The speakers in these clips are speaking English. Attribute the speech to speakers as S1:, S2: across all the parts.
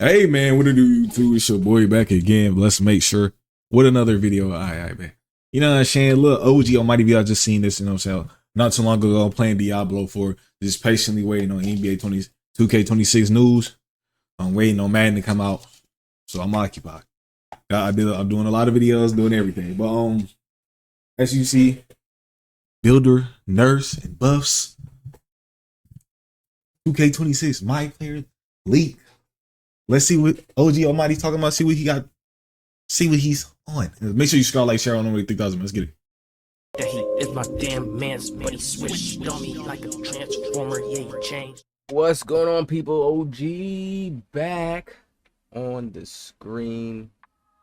S1: Hey man, what it do, YouTube? It's your boy back again. Let's make sure with another video. All right, man. You know what I'm saying? Little OG Almighty V, I just seen this, you know what I'm saying? Not too long ago, I'm playing Diablo 4, just patiently waiting on NBA 2K26 news. I'm waiting on Madden to come out, so I'm occupied. I'm doing a lot of videos, doing everything. But as you see, builder, nurse, and buffs. 2K26, my player leak. Let's see what OG Almighty's talking about. See what he got. See what he's on. Make sure you subscribe, like, share on over 3,000. Let's get it.
S2: That he is my damn man's, but he switched on me like a transformer. He ain't changed.
S3: What's going on, people? OG back on the screen.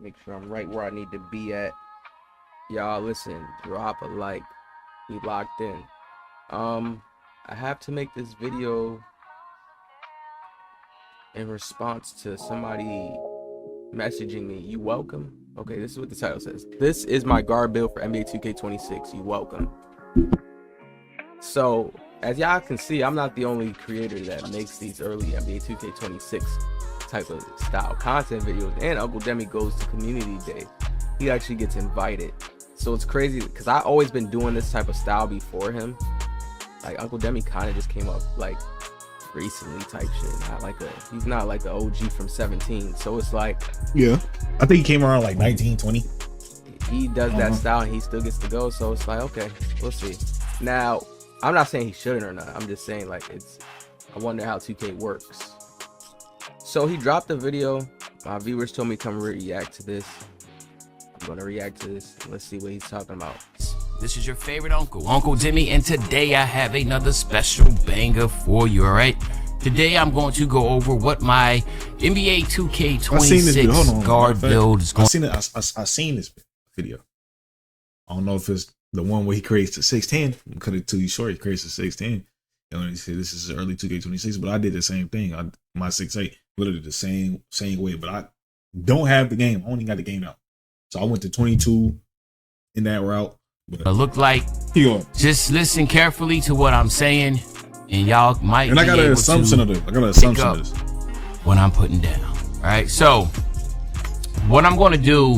S3: Make sure I'm right where I need to be at. Y'all, listen, drop a like. We locked in. I have to make this video in response to somebody messaging me. You welcome? Okay, this is what the title says. This is my guard build for NBA 2K26. You welcome. So, as y'all can see, I'm not the only creator that makes these early NBA 2K26 type of style content videos. And Uncle Demi goes to community day. He actually gets invited. So it's crazy because I've always been doing this type of style before him. Like Uncle Demi kind of just came up like recently type shit. Not like he's not like the OG from 17. So it's like,
S1: yeah, I think he came around like 19, 20.
S3: He does that style and he still gets to go. So it's like, okay, we'll see. Now, I'm not saying he shouldn't or not. I'm just saying like I wonder how 2K works. So he dropped a video. My viewers told me to come react to this. I'm gonna react to this. Let's see what he's talking about.
S2: This is your favorite uncle, Uncle Demi, and today I have another special banger for you, all right? Today I'm going to go over what my NBA 2K26 guard build is going to...
S1: I seen this video. I don't know if it's the one where he creates the 610. I'm cutting it too short. He creates the 610. You know, he said this is early 2K26, but I did the same thing. My 6.8, literally the same way, but I don't have the game. I only got the game out. So I went to 22 in that route.
S2: But look like, just listen carefully to what I'm saying, and y'all might.
S1: And I got an assumption of this. I got an assumption of this.
S2: What I'm putting down. All right. So, what I'm going to do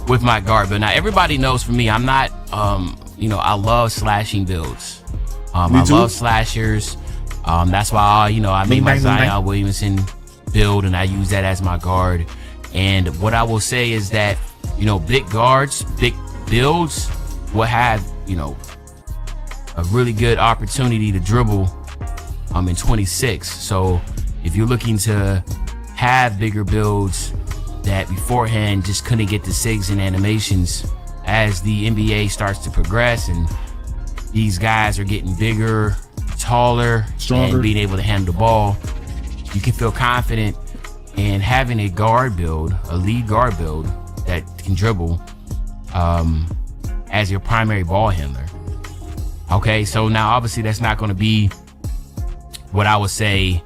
S2: with my guard build. Now, everybody knows for me, I'm not. I love slashing builds. I love slashers. That's why I made my Zion Williamson build, and I use that as my guard. And what I will say is that big guards, big builds will have a really good opportunity to dribble in 26. So if you're looking to have bigger builds that beforehand just couldn't get the SIGs and animations, as the NBA starts to progress and these guys are getting bigger, taller, stronger, and being able to handle the ball, you can feel confident in having a guard build, a lead guard build that can dribble as your primary ball handler. Okay, so now obviously that's not going to be what I would say.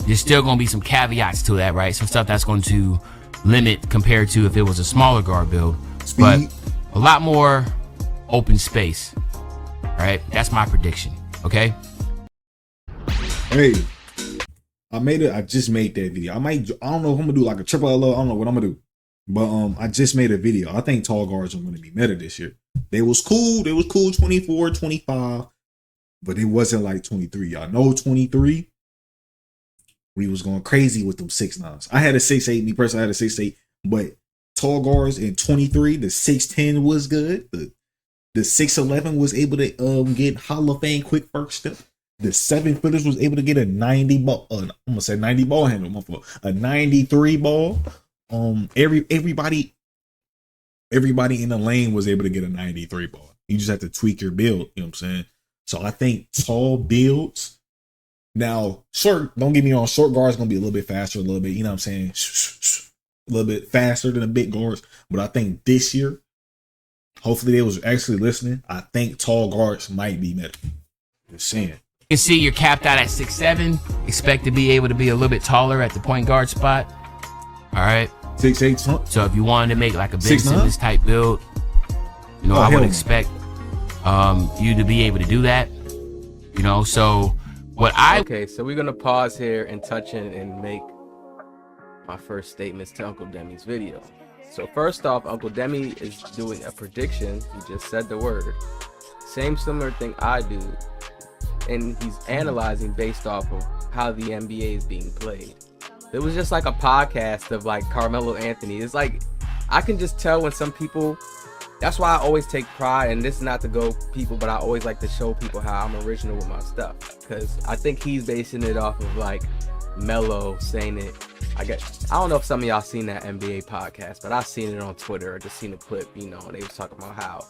S2: There's still going to be some caveats to that, right? Some stuff that's going to limit compared to if it was a smaller guard build, but a lot more open space, right? That's my prediction. Okay.
S1: Hey, I just made that video. I don't know if I'm gonna do like a triple LO. I don't know what I'm gonna do. But I just made a video. I think tall guards are going to be meta this year. They was cool. 24, 25. But it wasn't like 23. Y'all know 23. We was going crazy with them 6'9s. I had a 6'8. Me personally, I had a 6'8. But tall guards in 23, the 6'10 was good. The 6'11 was able to get Hall of Fame quick first step. The 7-footers was able to get a 90 ball. I'm gonna say 90 ball handle. A 93 ball. Everybody in the lane was able to get a 93 ball. You just have to tweak your build, you know what I'm saying? So I think tall builds. Now, short, don't get me wrong, short guards gonna be a little bit faster, a little bit, you know what I'm saying? A little bit faster than the big guards. But I think this year, hopefully they was actually listening. I think tall guards might be better. Just saying.
S2: You can see you're capped out at 6'7". Expect to be able to be a little bit taller at the point guard spot. All right.
S1: 6'8".
S2: So if you wanted to make like a big Simmons type build, I would expect you to be able to do that. So what I...
S3: Okay, so we're going to pause here and touch in and make my first statements to Uncle Demi's video. So first off, Uncle Demi is doing a prediction. He just said the word. Same similar thing I do. And he's analyzing based off of how the NBA is being played. It was just like a podcast of like Carmelo Anthony. It's like, I can just tell when some people, that's why I always take pride, and this is not to go people, but I always like to show people how I'm original with my stuff. Because I think he's basing it off of like Melo saying it. I don't know if some of y'all seen that NBA podcast, but I've seen it on Twitter or just seen a clip, you know, and they was talking about how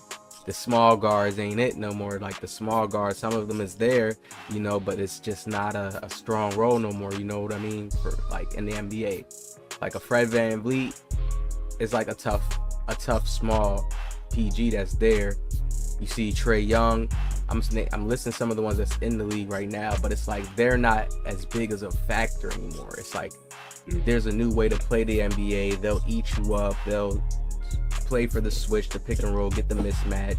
S3: the small guards ain't it no more. Like the small guards, some of them is there, you know, but it's just not a strong role no more, you know what I mean? For like in the NBA, like a Fred VanVleet is like a tough small PG that's there. You see Trae Young, I'm listing some of the ones that's in the league right now, but it's like they're not as big as a factor anymore. It's like there's a new way to play the NBA. They'll eat you up. They'll play for the switch, the pick and roll, get the mismatch.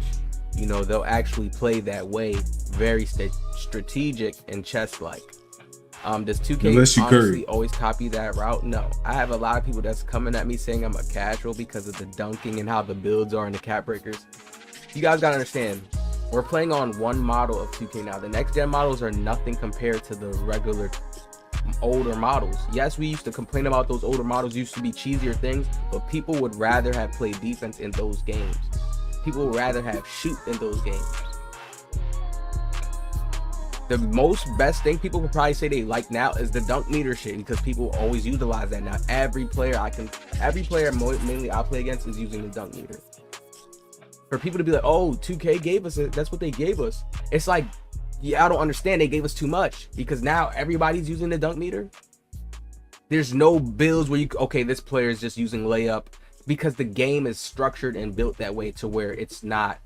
S3: You know, they'll actually play that way, very strategic and chess-like. Does 2K honestly always copy that route? No. I have a lot of people that's coming at me saying I'm a casual because of the dunking and how the builds are in the cap breakers. You guys gotta understand, we're playing on one model of 2K now. The next gen models are nothing compared to the regular older models. Yes, we used to complain about those older models used to be cheesier things, but people would rather have played defense in those games. People would rather have shoot in those games. The best thing people could probably say they like now is the dunk meter shit, because people always utilize that now. Every player mainly I play against is using the dunk meter. For people to be like, oh, 2K gave us it, that's what they gave us. It's like, yeah, I don't understand. They gave us too much, because now everybody's using the dunk meter. There's no builds where okay, this player is just using layup, because the game is structured and built that way to where it's not,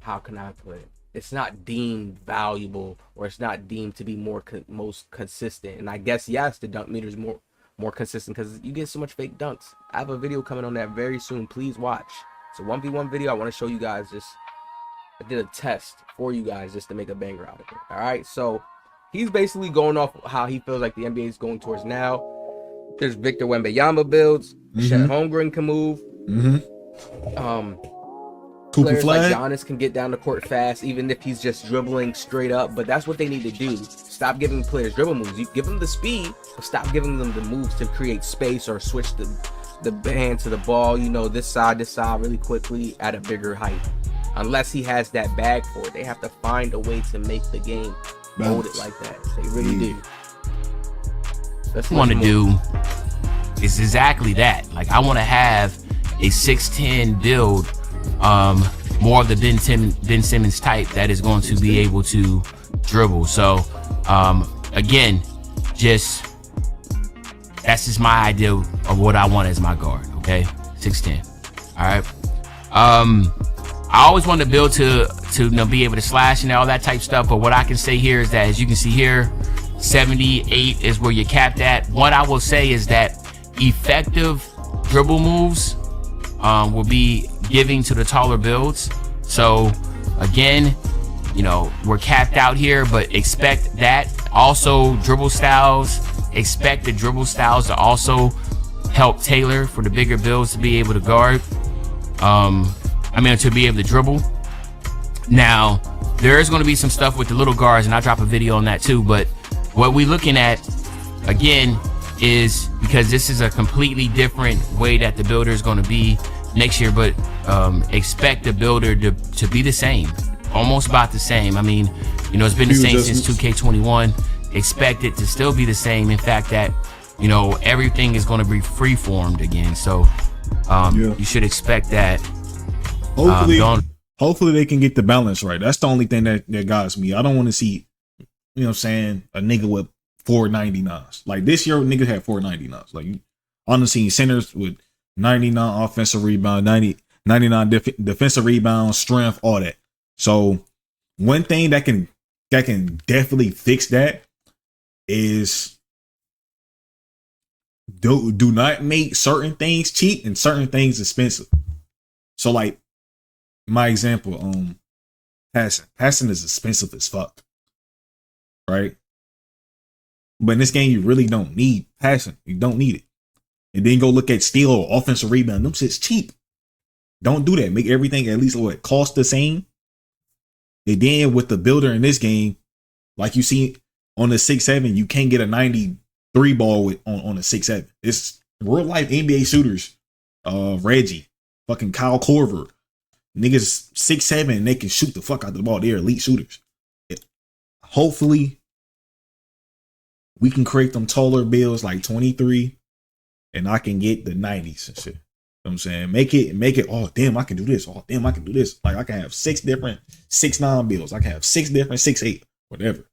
S3: how can I put it? It's not deemed valuable, or it's not deemed to be most consistent. And I guess, yes, the dunk meter is more consistent because you get so much fake dunks. I have a video coming on that very soon. Please watch. It's a 1v1 video. I want to show you guys I did a test for you guys just to make a banger out of it. All right, so he's basically going off how he feels like the NBA is going towards now. There's Victor Wembanyama builds. Chet Holmgren can move. Players like Giannis can get down the court fast, even if he's just dribbling straight up. But that's what they need to do. Stop giving players dribble moves. You give them the speed, but stop giving them the moves to create space or switch the hand to the ball, you know, this side really quickly at a bigger height. Unless he has that bag for it, they have to find a way to make the game hold it like that. They really do.
S2: What I want to do is exactly that. Like, I want to have a 6'10" build, more of the Ben Simmons type that is going to be able to dribble. So again, that's just my idea of what I want as my guard. Okay, 6'10". All right. I always want to build to you know, be able to slash and all that type stuff. But what I can say here is that, as you can see here, 78 is where you're capped at. What I will say is that effective dribble moves will be giving to the taller builds. So again, you know, we're capped out here, but expect that. Also, dribble styles, expect the dribble styles to also help tailor for the bigger builds to be able to guard. To be able to dribble. Now, there is going to be some stuff with the little guards, and I'll drop a video on that too. But what we're looking at, again, is, because this is a completely different way that the builder is going to be next year, but expect the builder to be the same, almost about the same. I mean, you know, it's been the same since 2K21. Expect it to still be the same. In fact, that, you know, everything is going to be free-formed again. So you should expect that.
S1: Hopefully they can get the balance right. That's the only thing that guides me. I don't want to see, you know what I'm saying, a nigga with 499s. Like this year, niggas had 499s. Like, on the scene, centers with 99 offensive rebound, 99 defensive rebound, strength, all that. So one thing that can definitely fix that is do not make certain things cheap and certain things expensive. So like, my example, passing is expensive as fuck, right? But in this game, you really don't need passing. You don't need it. and then go look at steal or offensive rebound. Them shit's cheap. Don't do that. Make everything at least what cost the same. And then with the builder in this game, like you see on the 6'7", you can't get a 93 ball with on a 6'7". It's real life NBA shooters. Reggie, fucking Kyle Korver, niggas 6'7" and they can shoot the fuck out the ball. They're elite shooters. Hopefully, we can create them taller builds like 23, and I can get the 90s and shit. You know what I'm saying? Make it, oh damn, I can do this. Oh damn, I can do this. Like I can have 6 different 6'9" builds. I can have 6 different 6'8", whatever.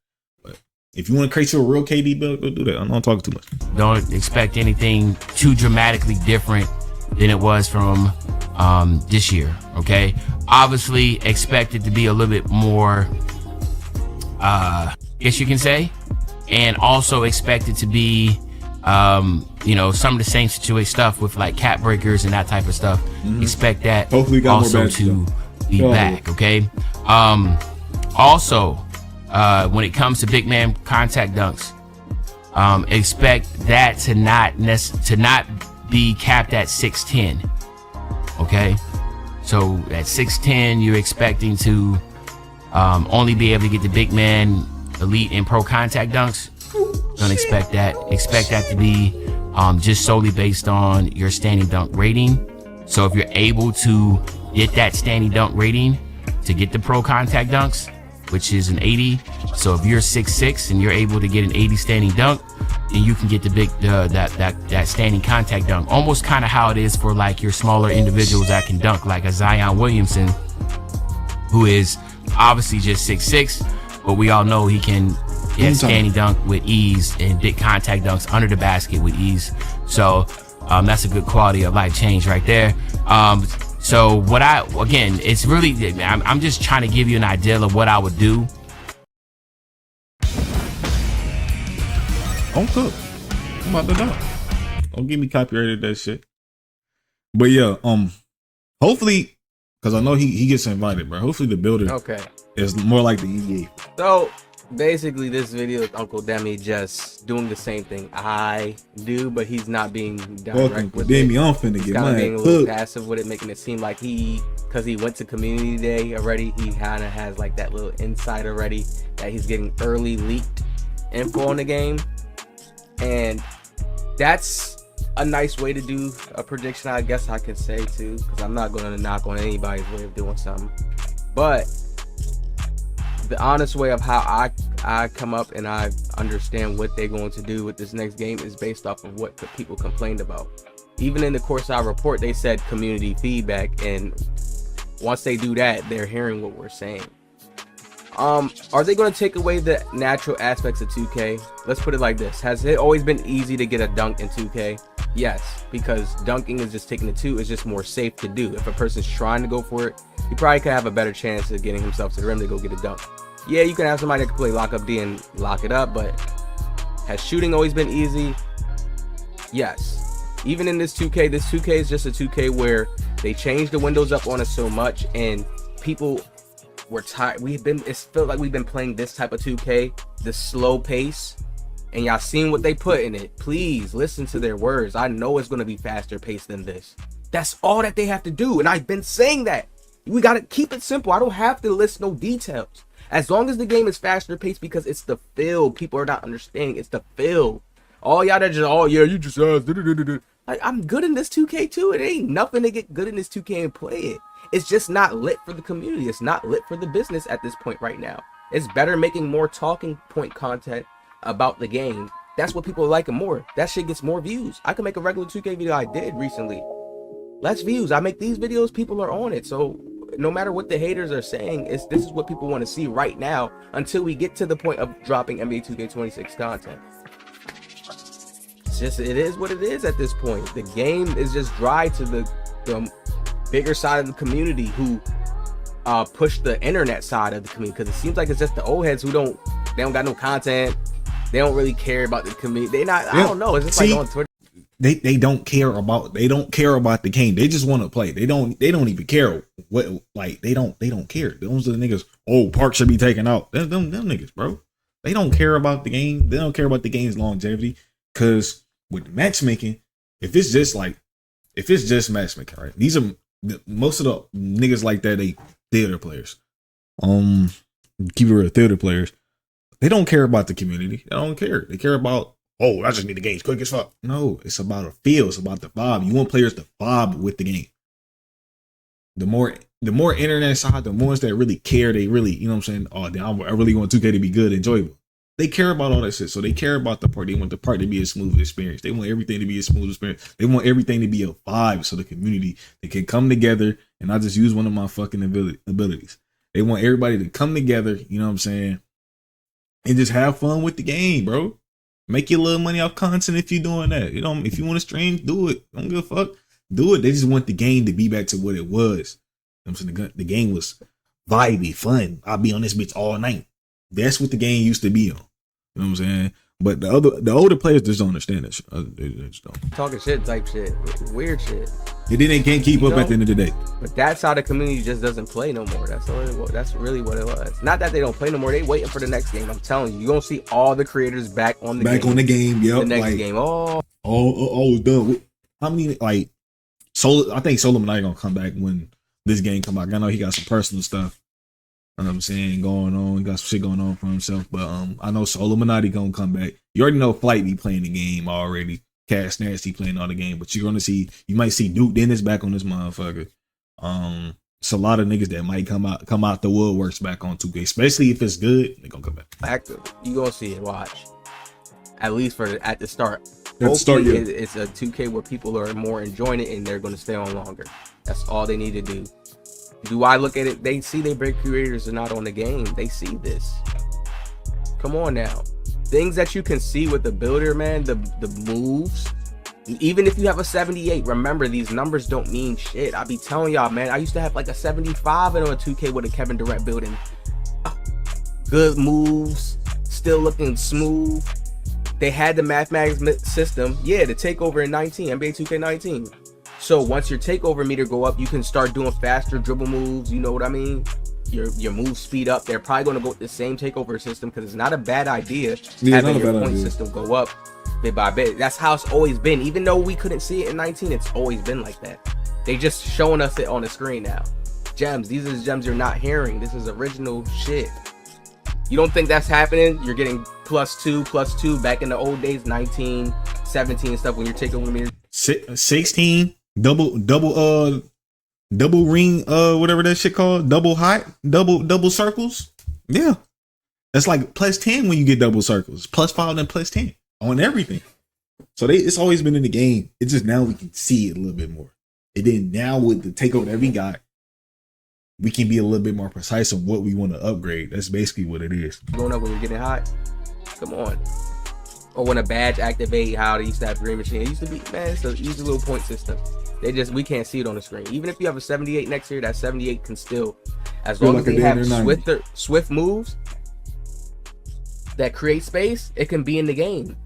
S1: But if you want to create you a real KD build, go do that. I'm not talking too much.
S2: Don't expect anything too dramatically different than it was from this year. Okay, obviously expect it to be a little bit more, guess you can say, and also expect it to be some of the same situation stuff with like cap breakers and that type of stuff. Expect that
S1: hopefully got
S2: also
S1: more
S2: to be back. Okay. Also, when it comes to big man contact dunks, expect that to not be capped at 6'10". Okay. So at 6'10", you're expecting to only be able to get the big man elite and pro contact dunks. Don't expect that. Expect that to be just solely based on your standing dunk rating. So if you're able to get that standing dunk rating to get the pro contact dunks, which is an 80. So if you're 6'6" and you're able to get an 80 standing dunk, then you can get the big that standing contact dunk. Almost kind of how it is for like your smaller individuals that can dunk, like a Zion Williamson, who is obviously just 6'6", but we all know he can standing dunk with ease and big contact dunks under the basket with ease. So that's a good quality of life change right there. So it's really, I'm just trying to give you an idea of what I would do.
S1: Don't cook. I'm about to die. Don't give me copyrighted that shit. But yeah, hopefully, because I know he gets invited, bro. Hopefully the builder is more like the EDA.
S3: So basically, this video is Uncle Demi just doing the same thing I do, but he's not being direct with it.
S1: I'm finna get
S3: kind of being a little passive with it, making it seem like because he went to community day already, he kind of has like that little insight already that he's getting early leaked info on the game. And that's a nice way to do a prediction, I guess I could say too, because I'm not going to knock on anybody's way of doing something. But the honest way of how I come up and I understand what they're going to do with this next game is based off of what the people complained about. Even in the Courtside report, they said community feedback, and once they do that, they're hearing what we're saying. Are they going to take away the natural aspects of 2K? Let's put it like this. Has it always been easy to get a dunk in 2K? Yes, because dunking is just taking the two. It's just more safe to do. If a person's trying to go for it, he probably could have a better chance of getting himself to the rim to go get a dunk. Yeah, you can have somebody that can play lock up D and lock it up, but has shooting always been easy? Yes. Even in this 2K is just a 2K where they changed the windows up on us so much, and people were tired. It's felt like we've been playing this type of 2K, the slow pace, and y'all seen what they put in it. Please listen to their words. I know it's going to be faster paced than this. That's all that they have to do, and I've been saying that. We got to keep it simple. I don't have to list no details. As long as the game is faster paced, because it's the feel. People are not understanding. It's the feel. All y'all that just, you just like, I'm good in this 2K too. It ain't nothing to get good in this 2K and play it. It's just not lit for the community. It's not lit for the business at this point right now. It's better making more talking point content about the game. That's what people are liking more. That shit gets more views. I can make a regular 2K video I did recently. Less views. I make these videos, people are on it. So no matter what the haters are saying, this is what people want to see right now until we get to the point of dropping NBA 2K26 content. It is what it is at this point. The game is just dry to the bigger side of the community who push the internet side of the community, because it seems like it's just the old heads who don't got no content. They don't really care about the community. I don't know. It's just like on Twitter.
S1: They don't care about the game. They just want to play. They don't even care what, like, they don't care. Those are the niggas. Oh, Park should be taken out. Them niggas, bro. They don't care about the game. They don't care about the game's longevity, because with matchmaking, if it's just matchmaking, right? These are most of the niggas like that. They theater players. Keep it real, theater players. They don't care about the community. They don't care. They care about, oh, I just need the games quick as fuck. No, it's about a feel. It's about the vibe. You want players to vibe with the game. The more internet side, the ones that really care, they really, you know what I'm saying? Oh, damn, I really want 2K to be good, enjoyable. They care about all that shit. So they care about the part. They want the part to be a smooth experience. They want everything to be a smooth experience. They want everything to be a vibe. So the community, they can come together. And I just use one of my fucking abilities. They want everybody to come together, you know what I'm saying? And just have fun with the game, bro. Make your little money off content if you're doing that. You know, if you want to stream, do it. Don't give a fuck. Do it. They just want the game to be back to what it was. You know what I'm saying? The game was vibey, fun. I'll be on this bitch all night. That's what the game used to be on. You know what I'm saying? But the older players just don't understand that shit. They just don't.
S3: Talking shit type shit. Weird shit.
S1: And then they can't keep up at the end of the day.
S3: But that's how the community just doesn't play no more. That's really what it was. Not that they don't play no more. They waiting for the next game. I'm telling you, you're gonna see all the creators back on the game. Yep. The next game. Oh,
S1: was done. How many I think Solo Monati gonna come back when this game come out. I know he got some personal stuff. You know what I'm saying, going on. He got some shit going on for himself. But I know Solo Monati gonna come back. You already know Flight be playing the game already. Cash Nasty playing all the game, but you might see Duke Dennis back on this motherfucker. It's a lot of niggas that might come out the woodworks back on 2K, especially if it's good. They gonna come back.
S3: Active, you gonna see it. Watch, at least at the start.
S1: At the start, yeah.
S3: It's a 2K where people are more enjoying it and they're gonna stay on longer. That's all they need to do. Do I look at it? They see they big creators are not on the game. They see this. Come on now. Things that you can see with the builder, man, the moves. Even if you have a 78, remember these numbers don't mean shit. I be telling y'all, man, I used to have like a 75 and on a 2K with a Kevin Durant building. Good moves, still looking smooth. They had the mathematics system, yeah, the takeover in 19, NBA 2K19. So once your takeover meter go up, you can start doing faster dribble moves. You know what I mean? Your moves speed up. They're probably going to go with the same takeover system because it's not a bad idea having your point system go up bit by bit. That's how it's always been. Even though we couldn't see it in 19, it's always been like that. They just showing us it on the screen now. Gems. These are the gems you're not hearing. This is original shit. You don't think that's happening? You're getting +2 back in the old days, 19, 17 and stuff when you're taking with me.
S1: 16 double ring, whatever that shit called, double circles. Yeah, that's like +10 when you get double circles, +5 and +10 on everything. So it's always been in the game. It's just now we can see it a little bit more. And then now with the takeover that we got, we can be a little bit more precise on what we want to upgrade. That's basically what it is.
S3: Going up when you're getting hot. Come on. Or when a badge activate, how they used to have green machine. It used to be, man, it's an easy little point system. We can't see it on the screen. Even if you have a 78 next year, that 78 can still, as long as they have swift moves that create space, it can be in the game.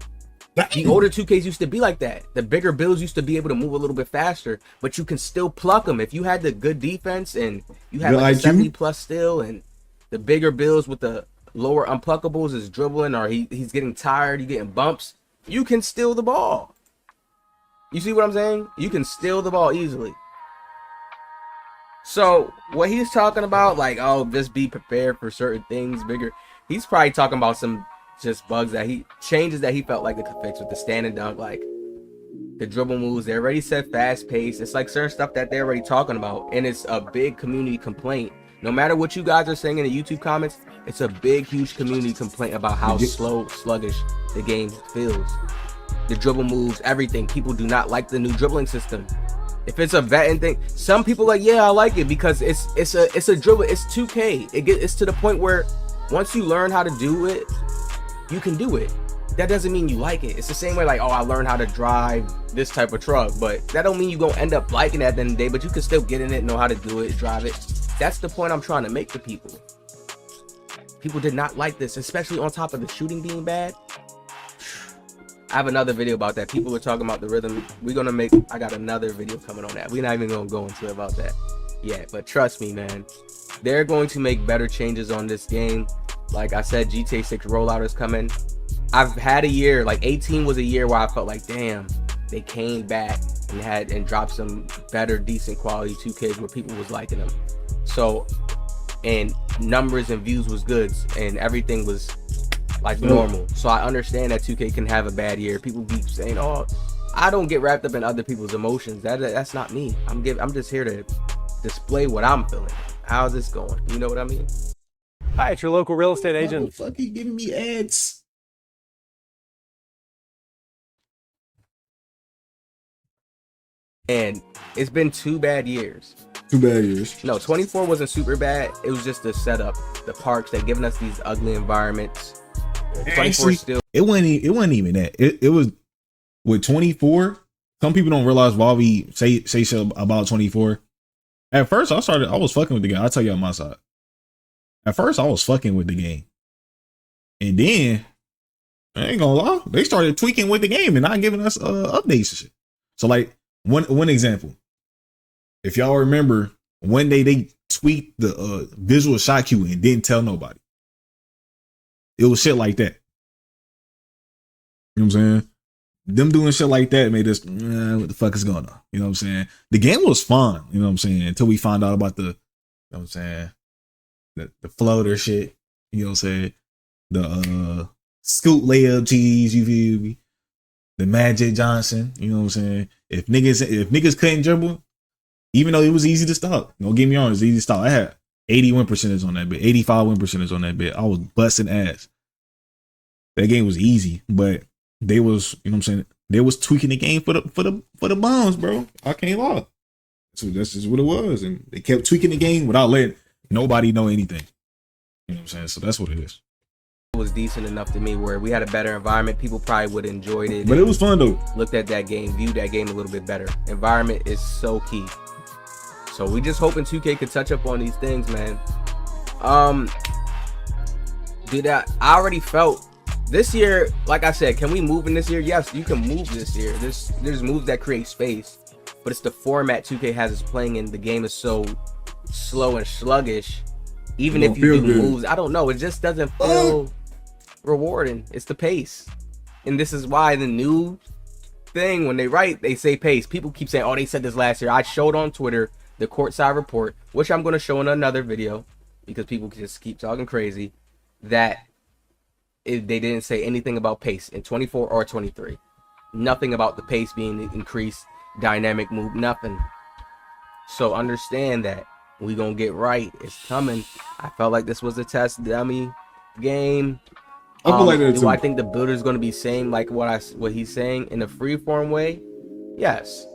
S3: The older 2Ks used to be like that. The bigger builds used to be able to move a little bit faster, but you can still pluck them. If you had the good defense and you had like a 70 plus still, and the bigger builds with the lower unpluckables is dribbling or he's getting tired, you getting bumps, you can steal the ball. You see what I'm saying? You can steal the ball easily. So what he's talking about, like, oh, just be prepared for certain things bigger. He's probably talking about some just bugs changes that he felt like they could fix with the stand and dunk, like the dribble moves. They already said fast pace. It's like certain stuff that they're already talking about, and it's a big community complaint. No matter what you guys are saying in the YouTube comments, it's a big, huge community complaint about how slow, sluggish the game feels. The dribble moves, everything. People do not like the new dribbling system. If it's a vetting thing, some people are like, yeah, I like it because it's a dribble. It's 2K. It's to the point where once you learn how to do it, you can do it. That doesn't mean you like it. It's the same way, like, oh, I learned how to drive this type of truck, but that don't mean you gonna end up liking it at the end of the day. But you can still get in it, know how to do it, drive it. That's the point I'm trying to make to people. People did not like this, especially on top of the shooting being bad. I have another video about that. People are talking about the rhythm. I got another video coming on that. We're not even gonna go into it about that yet, but trust me, man, they're going to make better changes on this game. Like I said, GTA 6 rollout is coming. I've had a year, like 18 was a year where I felt like, damn, they came back and dropped some better, decent quality 2Ks where people was liking them. So, and numbers and views was good, and everything was like normal. So I understand that 2K can have a bad year. People keep saying, "Oh, I don't get wrapped up in other people's emotions. That's not me. I'm just here to display what I'm feeling. How's this going? You know what I mean?"
S4: Hi, it's your local real estate agent.
S1: Why the fuck you giving me ads?
S3: And it's been 2 bad years.
S1: 2 bad years.
S3: No, 24 wasn't super bad. It was just the setup, the parks. They giving us these ugly environments. 24
S1: Actually,
S3: still.
S1: It wasn't even that. It was with 24. Some people don't realize why we say shit about 24. At first, I was fucking with the game. I'll tell you on my side. At first, I was fucking with the game. And then, I ain't gonna lie, they started tweaking with the game and not giving us updates and shit. So, like, one example. If y'all remember, one day they tweaked the visual shot queue and didn't tell nobody. It was shit like that. You know what I'm saying? Them doing shit like that made us, what the fuck is going on? You know what I'm saying? The game was fun, you know what I'm saying? Until we found out about the, you know what I'm saying? The floater shit, you know what I'm saying? The scoop layup cheese, you feel me? The Magic Johnson, you know what I'm saying? If niggas couldn't dribble, even though it was easy to stop, don't get me wrong, it's easy to stop. I had 81 percentage on that bit, 85 win percentage on that bit. I was busting ass. That game was easy, but they was, you know what I'm saying? They was tweaking the game for the bombs, bro. I can't lie. So that's just what it was, and they kept tweaking the game without letting nobody know anything. You know what I'm saying? So that's what it is.
S3: It was decent enough to me where we had a better environment. People probably would have enjoyed it.
S1: But it was fun though.
S3: Looked at that game, viewed that game a little bit better. Environment is so key. So we just hoping 2K could touch up on these things, man. Dude, I already felt this year, like I said, can we move in this year? Yes, you can move this year. There's moves that create space, but it's the format 2K has us playing in. The game is so slow and sluggish. Even if you do moves, I don't know. It just doesn't feel rewarding. It's the pace. And this is why the new thing, when they write, they say pace. People keep saying, oh, they said this last year. I showed on Twitter the courtside report, which I'm going to show in another video because people just keep talking crazy, that they didn't say anything about pace in 24 or 23. Nothing about the pace being increased, dynamic move, nothing. So understand that. We gonna get right. It's coming. I felt like this was a test dummy game.
S1: I feel like that too.
S3: Do I think the builder's gonna be saying like what he's saying in a freeform way? Yes.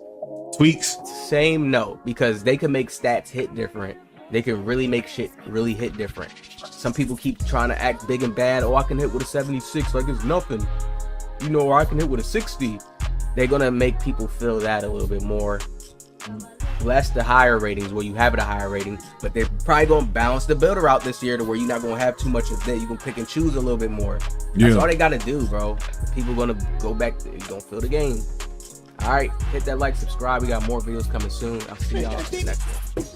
S1: Tweaks?
S3: Same, no, because they can make stats hit different. They can really make shit really hit different. Some people keep trying to act big and bad. Oh, I can hit with a 76 like it's nothing. You know, or I can hit with a 60. They're gonna make people feel that a little bit more. Less the higher ratings where you have it a higher rating, but they're probably gonna balance the builder out this year to where you're not gonna have too much of that. You can pick and choose a little bit more. That's all they gotta do, bro. People gonna go back to, you gonna feel the game. All right, hit that like, subscribe. We got more videos coming soon. I'll see y'all next one.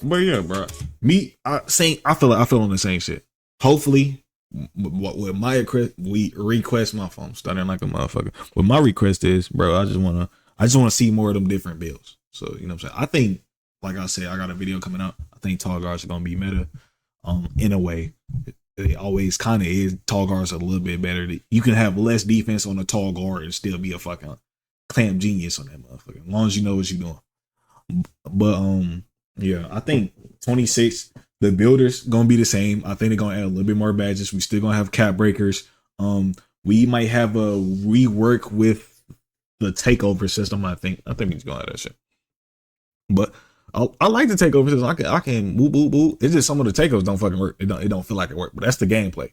S1: But yeah, bro. I feel on the same shit. Hopefully, with my request, my phone starting like a motherfucker. What my request is, bro, I just wanna see more of them different builds. So, you know what I'm saying? I think, like I said, I got a video coming out. I think tall guards are gonna be meta. In a way. It always kind of is. Tall guards are a little bit better. You can have less defense on a tall guard and still be a fucking clamp genius on that motherfucker. As long as you know what you're doing. But yeah, I think 26, the builders gonna be the same. I think they're gonna add a little bit more badges. We still gonna have cap breakers. We might have a rework with the takeover system. I think we just gonna have that shit. But I like the takeover system. I can whoop whoop whoop. It's just some of the takeovers don't fucking work. It don't feel like it work. But that's the gameplay.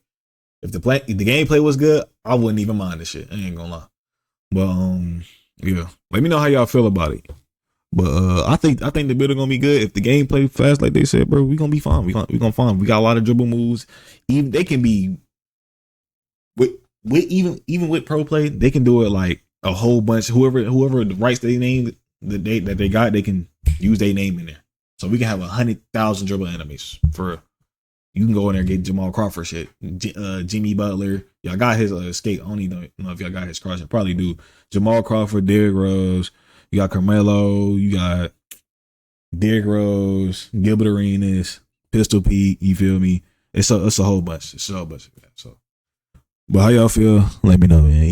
S1: If the gameplay was good, I wouldn't even mind this shit. I ain't gonna lie. But yeah, let me know how y'all feel about it. But I think the build gonna be good. If the gameplay fast, like they said, bro, we gonna be fine. We gonna fine. We got a lot of dribble moves. Even they can be with even with pro play, they can do it like a whole bunch. Whoever writes their name that they got, they can use their name in there. So we can have 100,000 dribble enemies for. You can go in there and get Jamal Crawford shit, Jimmy Butler, Y'all got his skate. I don't even know if y'all got his cards. I probably do. Jamal Crawford, Derrick Rose. You got Carmelo. You got Derrick Rose, Gilbert Arenas, Pistol Pete. You feel me? It's a whole bunch. It's a whole bunch of that. So, but how y'all feel? Let me know, man.